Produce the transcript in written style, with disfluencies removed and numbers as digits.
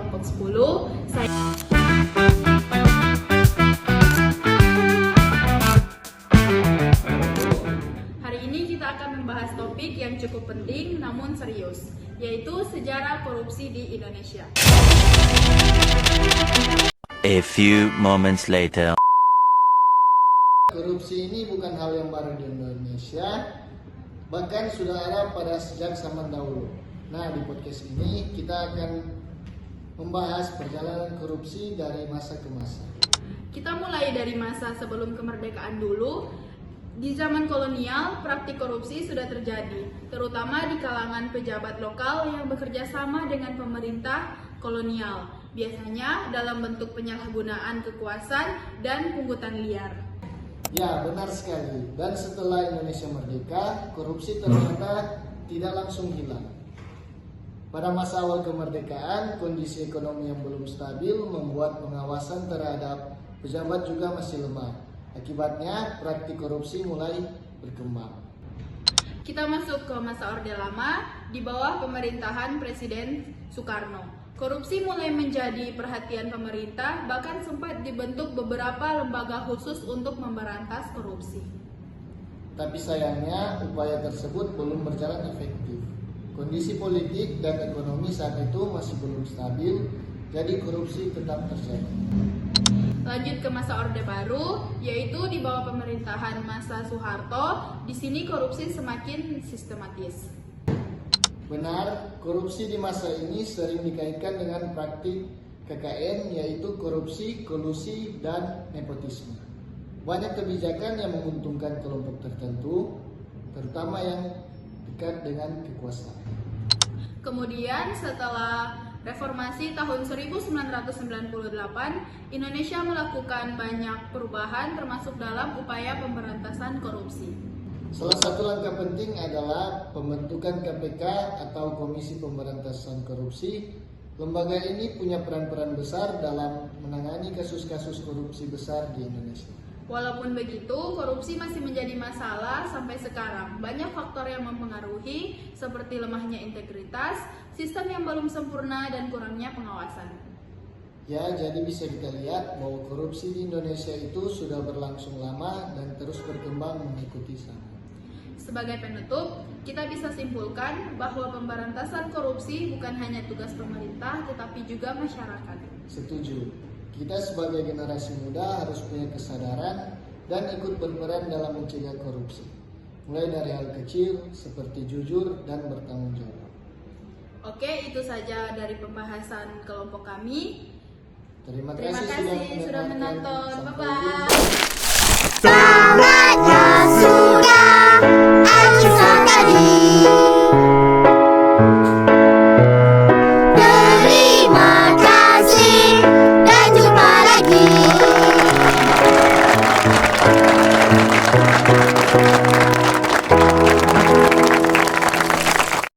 kelompok 10. Hari ini kita akan membahas topik yang cukup penting namun serius, yaitu sejarah korupsi di Indonesia. A few moments later. Korupsi ini bukan hal yang baru di Indonesia, bahkan sudah ada pada sejak zaman dahulu. Nah, di podcast ini kita akan membahas perjalanan korupsi dari masa ke masa. Kita mulai dari masa sebelum kemerdekaan dulu. Di zaman kolonial, praktik korupsi sudah terjadi, terutama di kalangan pejabat lokal yang bekerja sama dengan pemerintah kolonial, biasanya dalam bentuk penyalahgunaan kekuasaan dan pungutan liar. Ya, benar sekali. Dan setelah Indonesia merdeka, korupsi ternyata tidak langsung hilang. Pada masa awal kemerdekaan, kondisi ekonomi yang belum stabil membuat pengawasan terhadap pejabat juga masih lemah. Akibatnya, praktik korupsi mulai berkembang. Kita masuk ke masa Orde Lama di bawah pemerintahan Presiden Soekarno. Korupsi mulai menjadi perhatian pemerintah, bahkan sempat dibentuk beberapa lembaga khusus untuk memberantas korupsi. Tapi sayangnya, upaya tersebut belum berjalan efektif. Kondisi politik dan ekonomi saat itu masih belum stabil, jadi korupsi tetap terjadi. Lanjut ke masa Orde Baru, yaitu di bawah pemerintahan masa Soeharto. Di sini korupsi semakin sistematis. Benar, korupsi di masa ini sering dikaitkan dengan praktik KKN, yaitu korupsi, kolusi, dan nepotisme. Banyak kebijakan yang menguntungkan kelompok tertentu, terutama yang dekat dengan kekuasaan. Kemudian setelah reformasi tahun 1998, Indonesia melakukan banyak perubahan termasuk dalam upaya pemberantasan korupsi. Salah satu langkah penting adalah pembentukan KPK atau Komisi Pemberantasan Korupsi. Lembaga ini punya peran-peran besar dalam menangani kasus-kasus korupsi besar di Indonesia. Walaupun begitu, korupsi masih menjadi masalah sampai sekarang. Banyak faktor yang mempengaruhi, seperti lemahnya integritas, sistem yang belum sempurna, dan kurangnya pengawasan. Ya, jadi bisa kita lihat bahwa korupsi di Indonesia itu sudah berlangsung lama dan terus berkembang mengikuti zaman. Sebagai penutup, kita bisa simpulkan bahwa pemberantasan korupsi bukan hanya tugas pemerintah, tetapi juga masyarakat. Setuju. Kita sebagai generasi muda harus punya kesadaran dan ikut berperan dalam mencegah korupsi. Mulai dari hal kecil seperti jujur dan bertanggung jawab. Oke, itu saja dari pembahasan kelompok kami. Terima Terima kasih kasih sudah menonton. Sampai Bye-bye. jumpa.